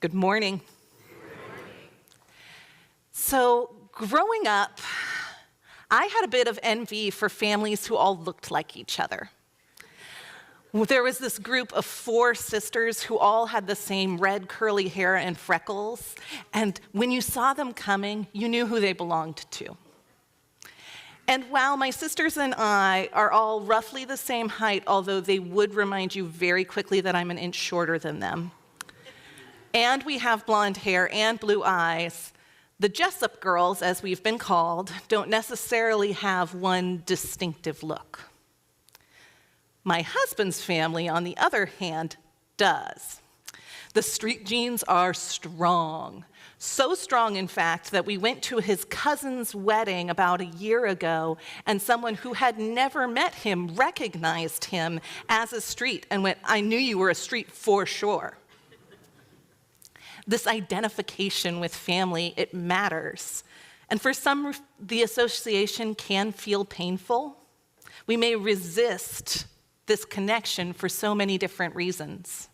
Good morning. So, growing up, I had a bit of envy for families who all looked like each other. There was this group of 4 sisters who all had the same red curly hair and freckles, and when you saw them coming, you knew who they belonged to. And while my sisters and I are all roughly the same height, although they would remind you very quickly that I'm an inch shorter than them, and we have blonde hair and blue eyes, the Jessup girls, as we've been called, don't necessarily have one distinctive look. My husband's family, on the other hand, does. The street genes are strong. So strong, in fact, that we went to his cousin's wedding about a year ago, and someone who had never met him recognized him as a street and went, "I knew you were a street for sure." This identification with family, it matters. And for some, the association can feel painful. We may resist this connection for so many different reasons.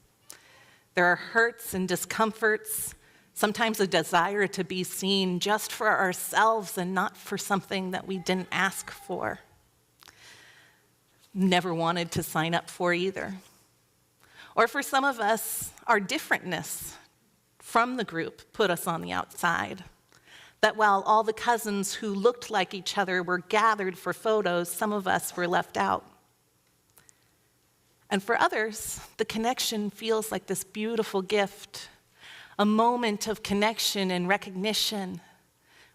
There are hurts and discomforts, sometimes a desire to be seen just for ourselves and not for something that we didn't ask for. Never wanted to sign up for either. Or for some of us, our differentness from the group put us on the outside. That while all the cousins who looked like each other were gathered for photos, some of us were left out. And for others, the connection feels like this beautiful gift, a moment of connection and recognition,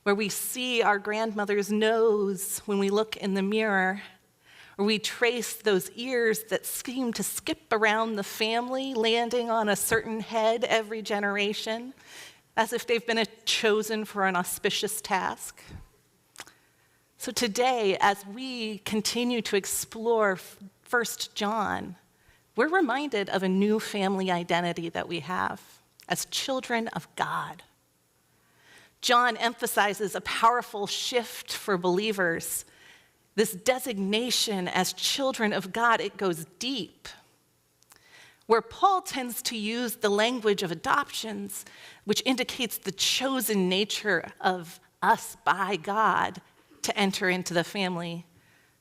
where we see our grandmother's nose when we look in the mirror, or we trace those ears that seem to skip around the family, landing on a certain head every generation, as if they've been chosen for an auspicious task. So today, as we continue to explore 1 John, we're reminded of a new family identity that we have as children of God. John emphasizes a powerful shift for believers. This designation as children of God, it goes deep. Where Paul tends to use the language of adoptions, which indicates the chosen nature of us by God to enter into the family,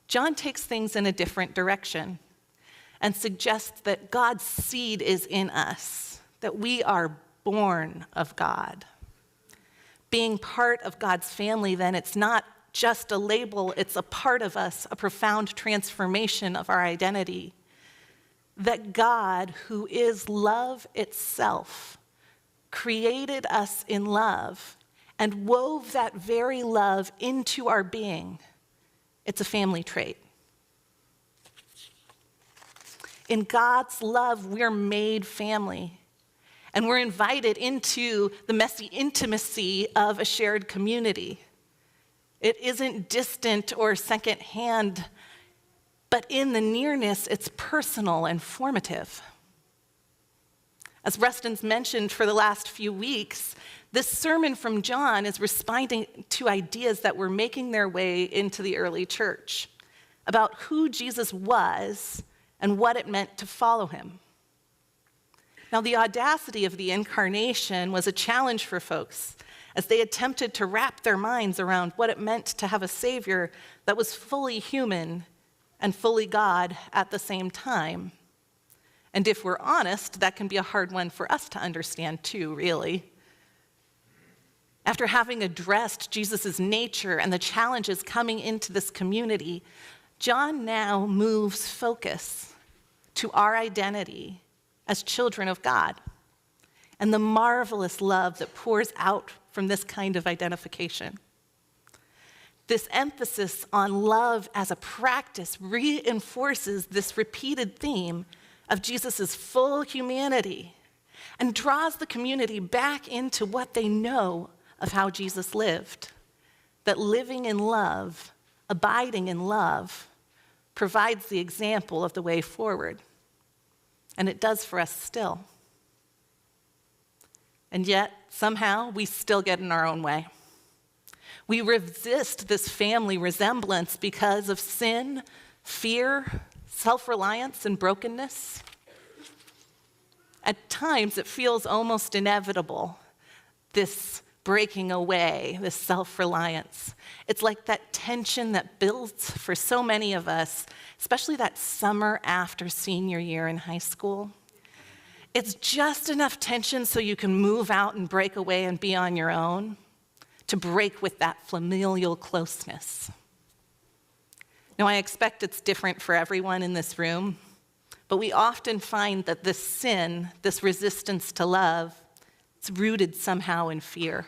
John takes things in a different direction and suggests that God's seed is in us, that we are born of God. Being part of God's family, then, it's not just a label, it's a part of us, a profound transformation of our identity. That God, who is love itself, created us in love and wove that very love into our being. It's a family trait. In God's love, we're made family, and we're invited into the messy intimacy of a shared community. It isn't distant or secondhand, but in the nearness, it's personal and formative. As Rustin's mentioned for the last few weeks, this sermon from John is responding to ideas that were making their way into the early church about who Jesus was and what it meant to follow him. Now, the audacity of the incarnation was a challenge for folks as they attempted to wrap their minds around what it meant to have a Savior that was fully human and fully God at the same time. And if we're honest, that can be a hard one for us to understand too, really. After having addressed Jesus' nature and the challenges coming into this community, John now moves focus to our identity as children of God and the marvelous love that pours out from this kind of identification. This emphasis on love as a practice reinforces this repeated theme of Jesus' full humanity and draws the community back into what they know of how Jesus lived, that living in love, abiding in love, provides the example of the way forward. And it does for us still. And yet, somehow, we still get in our own way. We resist this family resemblance because of sin, fear, self-reliance, and brokenness. at times it feels almost inevitable, this breaking away, this self-reliance. It's like that tension that builds for so many of us, especially that summer after senior year in high school. It's just enough tension so you can move out and break away and be on your own, to break with that familial closeness. Now, I expect it's different for everyone in this room, but we often find that this sin, this resistance to love, it's rooted somehow in fear.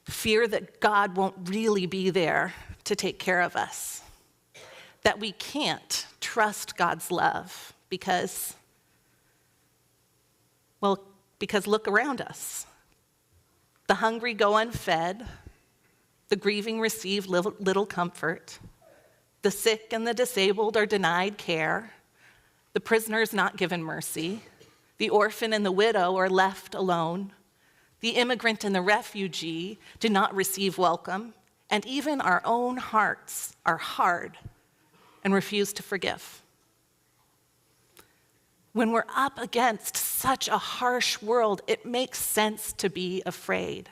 Fear that God won't really be there to take care of us, that we can't trust God's love because look around us. The hungry go unfed, the grieving receive little comfort, the sick and the disabled are denied care, the prisoners not given mercy, the orphan and the widow are left alone, the immigrant and the refugee do not receive welcome, and even our own hearts are hard and refuse to forgive. When we're up against such a harsh world, it makes sense to be afraid.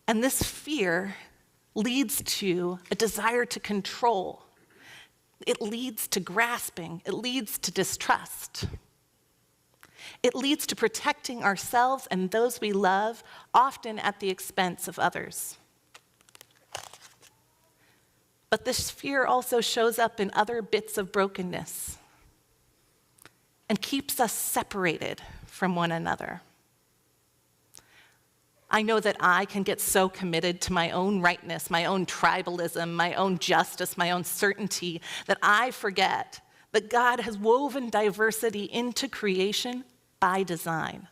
And this fear leads to a desire to control. It leads to grasping. It leads to distrust. It leads to protecting ourselves and those we love, often at the expense of others. But this fear also shows up in other bits of brokenness and keeps us separated from one another. I know that I can get so committed to my own rightness, my own tribalism, my own justice, my own certainty, that I forget that God has woven diversity into creation by design.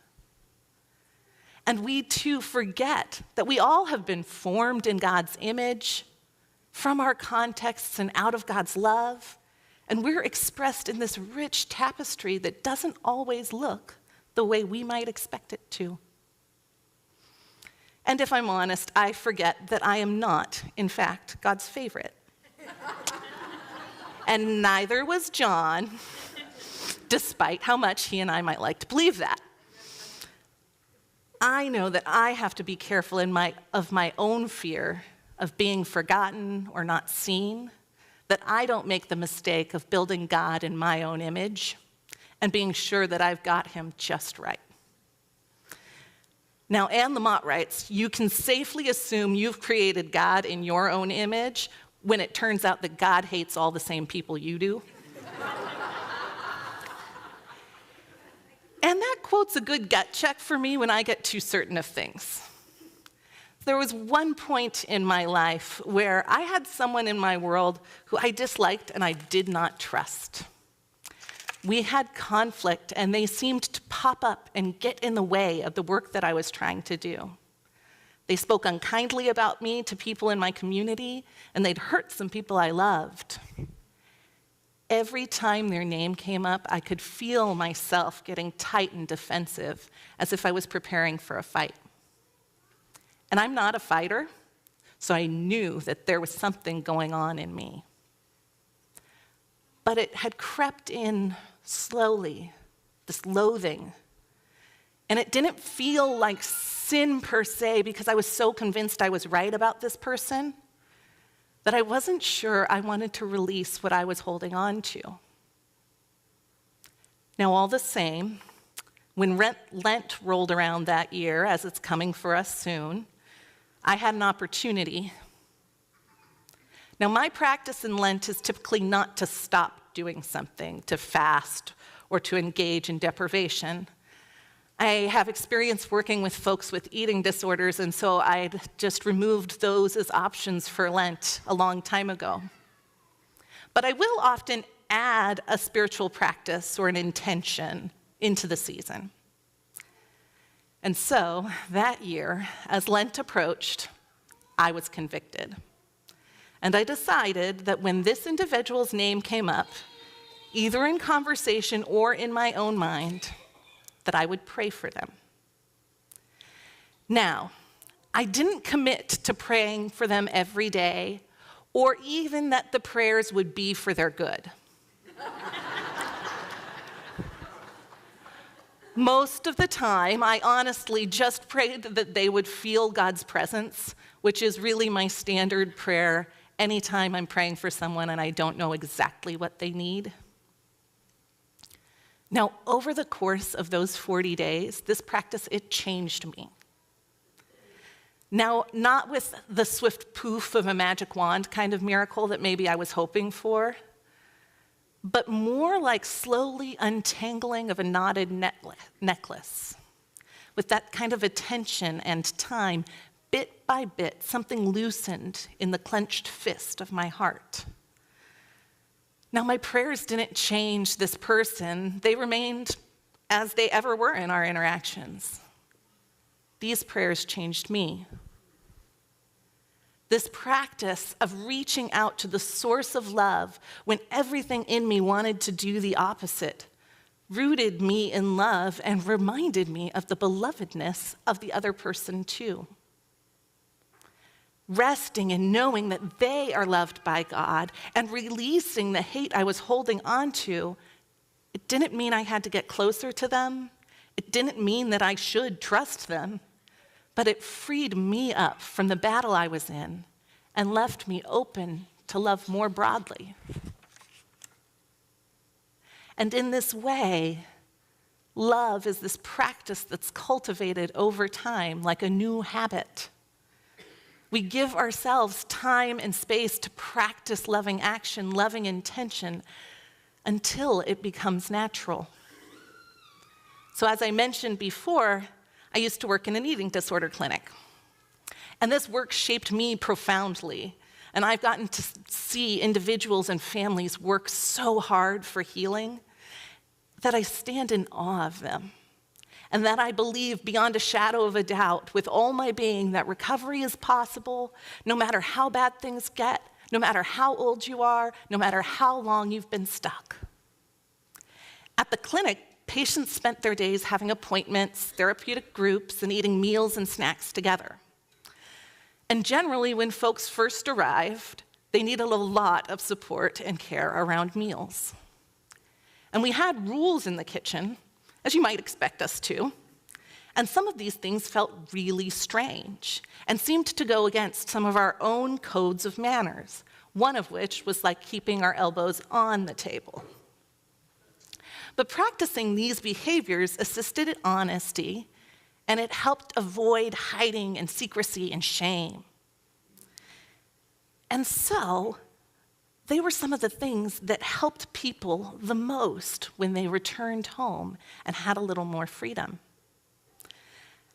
And we too forget that we all have been formed in God's image, from our contexts and out of God's love, and we're expressed in this rich tapestry that doesn't always look the way we might expect it to. And if I'm honest, I forget that I am not, in fact, God's favorite. And neither was John, despite how much he and I might like to believe that. I know that I have to be careful of my own fear of being forgotten or not seen, that I don't make the mistake of building God in my own image and being sure that I've got him just right. Now, Anne Lamott writes, you can safely assume you've created God in your own image when it turns out that God hates all the same people you do. And that quote's a good gut check for me when I get too certain of things. There was one point in my life where I had someone in my world who I disliked and I did not trust. We had conflict, and they seemed to pop up and get in the way of the work that I was trying to do. They spoke unkindly about me to people in my community, and they'd hurt some people I loved. Every time their name came up, I could feel myself getting tight and defensive, as if I was preparing for a fight. And I'm not a fighter, so I knew that there was something going on in me. But it had crept in slowly, this loathing. And it didn't feel like sin per se, because I was so convinced I was right about this person that I wasn't sure I wanted to release what I was holding on to. Now, all the same, when Lent rolled around that year, as it's coming for us soon, I had an opportunity. Now, my practice in Lent is typically not to stop doing something, to fast, or to engage in deprivation. I have experience working with folks with eating disorders, and so I'd just removed those as options for Lent a long time ago. But I will often add a spiritual practice or an intention into the season. And so that year, as Lent approached, I was convicted. And I decided that when this individual's name came up, either in conversation or in my own mind, that I would pray for them. Now, I didn't commit to praying for them every day, or even that the prayers would be for their good. Most of the time, I honestly just prayed that they would feel God's presence, which is really my standard prayer anytime I'm praying for someone and I don't know exactly what they need. Now, over the course of those 40 days, this practice, it changed me. Now, not with the swift poof of a magic wand kind of miracle that maybe I was hoping for, but more like slowly untangling of a knotted necklace. With that kind of attention and time, bit by bit, something loosened in the clenched fist of my heart. Now, my prayers didn't change this person. They remained as they ever were in our interactions. These prayers changed me. This practice of reaching out to the source of love when everything in me wanted to do the opposite rooted me in love and reminded me of the belovedness of the other person too. Resting in knowing that they are loved by God and releasing the hate I was holding on to, it didn't mean I had to get closer to them. It didn't mean that I should trust them. But it freed me up from the battle I was in and left me open to love more broadly. And in this way, love is this practice that's cultivated over time like a new habit. We give ourselves time and space to practice loving action, loving intention, until it becomes natural. So as I mentioned before, I used to work in an eating disorder clinic. And this work shaped me profoundly. And I've gotten to see individuals and families work so hard for healing that I stand in awe of them. And that I believe beyond a shadow of a doubt with all my being that recovery is possible, no matter how bad things get, no matter how old you are, no matter how long you've been stuck. At the clinic, patients spent their days having appointments, therapeutic groups, and eating meals and snacks together. And generally, when folks first arrived, they needed a lot of support and care around meals. And we had rules in the kitchen, as you might expect us to, and some of these things felt really strange and seemed to go against some of our own codes of manners, one of which was like keeping our elbows on the table. But practicing these behaviors assisted in honesty, and it helped avoid hiding and secrecy and shame. And so, they were some of the things that helped people the most when they returned home and had a little more freedom.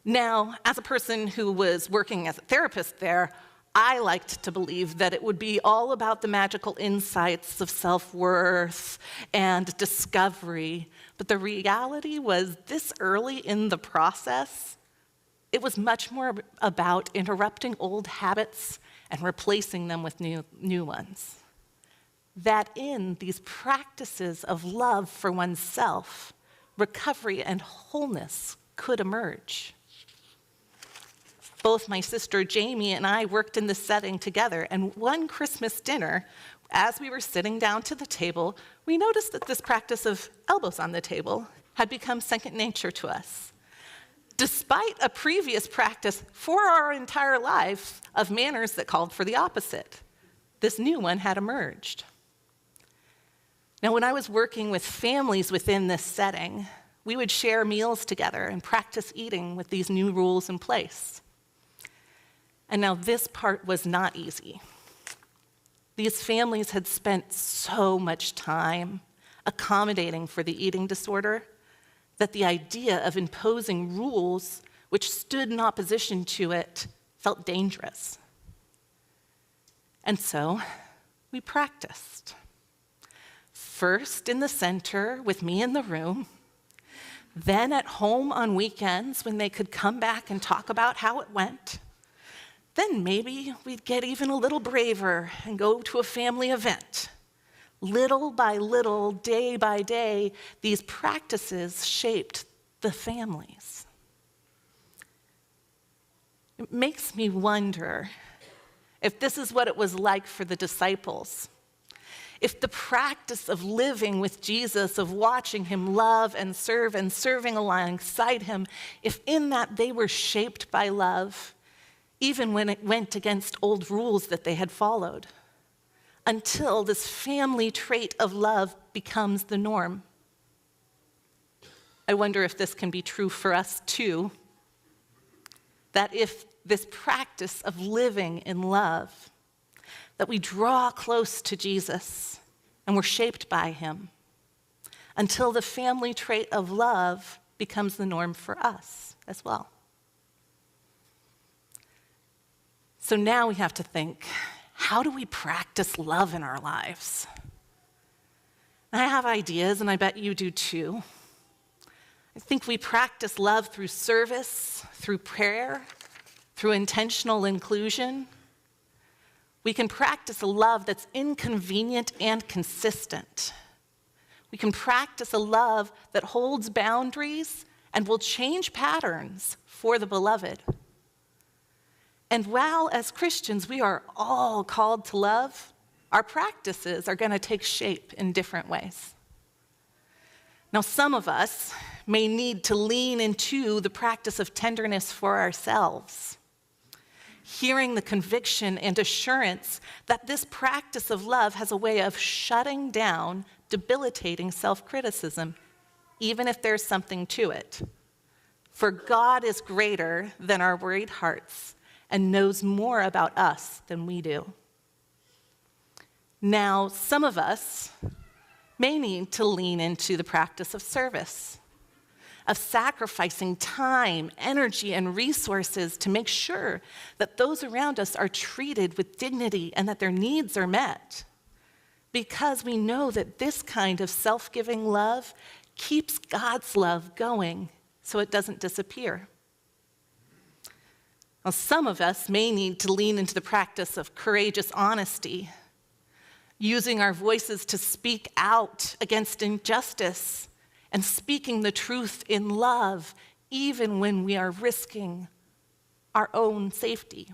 Now, as a person who was working as a therapist there, I liked to believe that it would be all about the magical insights of self-worth and discovery, but the reality was this early in the process, it was much more about interrupting old habits and replacing them with new ones. That in these practices of love for oneself, recovery and wholeness could emerge. Both my sister Jamie and I worked in this setting together, and one Christmas dinner, as we were sitting down to the table, we noticed that this practice of elbows on the table had become second nature to us. Despite a previous practice for our entire life of manners that called for the opposite, this new one had emerged. Now, when I was working with families within this setting, we would share meals together and practice eating with these new rules in place. And now this part was not easy. These families had spent so much time accommodating for the eating disorder that the idea of imposing rules which stood in opposition to it felt dangerous. And so we practiced. First in the center with me in the room, then at home on weekends when they could come back and talk about how it went. Then maybe we'd get even a little braver and go to a family event. Little by little, day by day, these practices shaped the families. It makes me wonder if this is what it was like for the disciples. if the practice of living with Jesus, of watching him love and serving alongside him, if in that they were shaped by love, even when it went against old rules that they had followed, until this family trait of love becomes the norm. I wonder if this can be true for us too, that if this practice of living in love, that we draw close to Jesus and we're shaped by him until the family trait of love becomes the norm for us as well. So now we have to think, how do we practice love in our lives? I have ideas, and I bet you do too. I think we practice love through service, through prayer, through intentional inclusion. We can practice a love that's inconvenient and consistent. We can practice a love that holds boundaries and will change patterns for the beloved. And while as Christians we are all called to love, our practices are going to take shape in different ways. Now, some of us may need to lean into the practice of tenderness for ourselves, hearing the conviction and assurance that this practice of love has a way of shutting down debilitating self-criticism, even if there's something to it. For God is greater than our worried hearts and knows more about us than we do. Now, some of us may need to lean into the practice of service, of sacrificing time, energy, and resources to make sure that those around us are treated with dignity and that their needs are met. Because we know that this kind of self-giving love keeps God's love going so it doesn't disappear. Well, some of us may need to lean into the practice of courageous honesty, using our voices to speak out against injustice and speaking the truth in love, even when we are risking our own safety.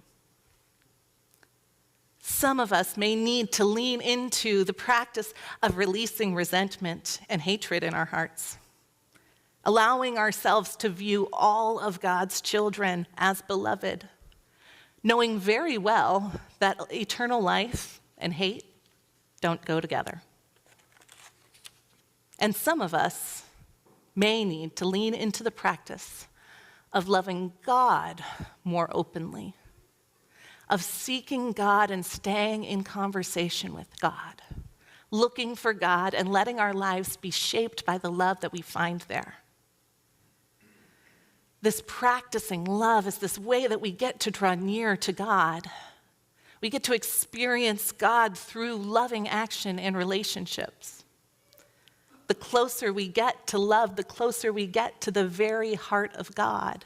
Some of us may need to lean into the practice of releasing resentment and hatred in our hearts, allowing ourselves to view all of God's children as beloved, knowing very well that eternal life and hate don't go together. And some of us may need to lean into the practice of loving God more openly, of seeking God and staying in conversation with God, looking for God and letting our lives be shaped by the love that we find there. This practicing love is this way that we get to draw near to God. We get to experience God through loving action and relationships. The closer we get to love, the closer we get to the very heart of God.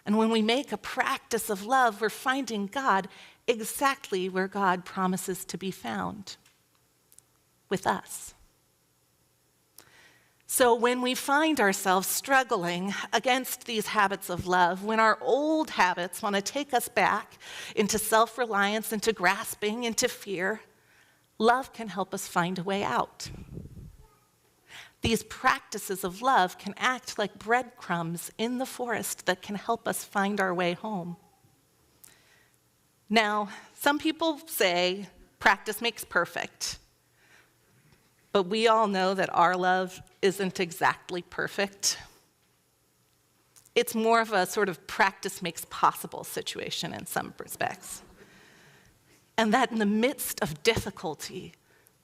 And when we make a practice of love, we're finding God exactly where God promises to be found, with us. So when we find ourselves struggling against these habits of love, when our old habits want to take us back into self-reliance, into grasping, into fear, love can help us find a way out. These practices of love can act like breadcrumbs in the forest that can help us find our way home. Now, some people say practice makes perfect, but we all know that our love isn't exactly perfect. It's more of a sort of practice makes possible situation in some respects. And that in the midst of difficulty,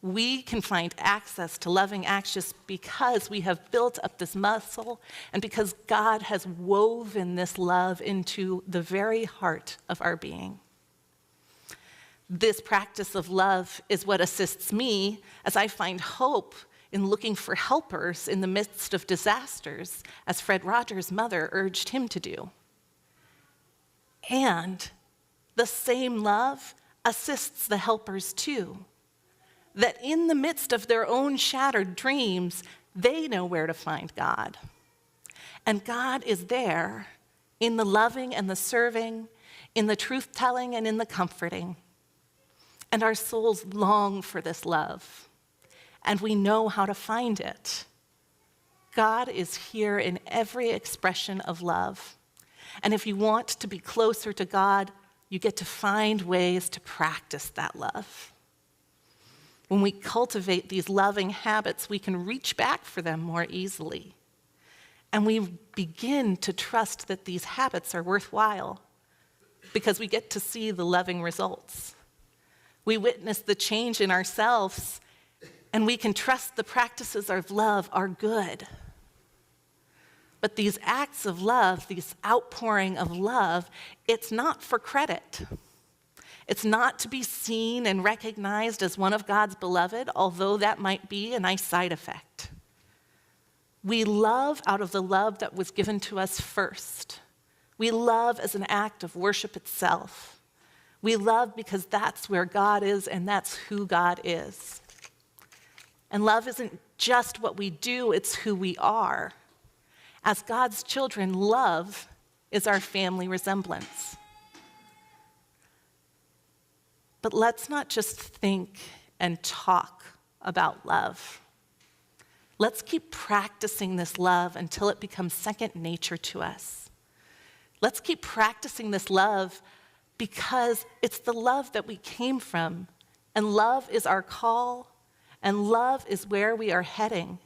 we can find access to loving actions because we have built up this muscle and because God has woven this love into the very heart of our being. This practice of love is what assists me as I find hope in looking for helpers in the midst of disasters, as Fred Rogers' mother urged him to do. And the same love assists the helpers too. That in the midst of their own shattered dreams, they know where to find God. And God is there in the loving and the serving, in the truth-telling and in the comforting. And our souls long for this love, and we know how to find it. God is here in every expression of love. And if you want to be closer to God, you get to find ways to practice that love. When we cultivate these loving habits, we can reach back for them more easily. And we begin to trust that these habits are worthwhile because we get to see the loving results. We witness the change in ourselves, and we can trust the practices of love are good. But these acts of love, these outpouring of love, it's not for credit. It's not to be seen and recognized as one of God's beloved, although that might be a nice side effect. We love out of the love that was given to us first. We love as an act of worship itself. We love because that's where God is and that's who God is. And love isn't just what we do, it's who we are. As God's children, love is our family resemblance. But let's not just think and talk about love. Let's keep practicing this love until it becomes second nature to us. Let's keep practicing this love because it's the love that we came from, and love is our call, and love is where we are heading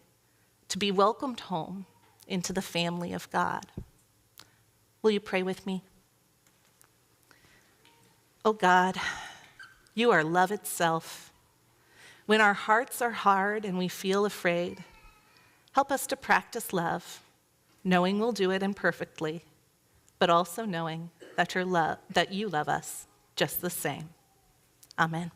to be welcomed home into the family of God. Will you pray with me? Oh God, you are love itself. When our hearts are hard and we feel afraid, help us to practice love, knowing we'll do it imperfectly, but also knowing that you love us just the same. Amen.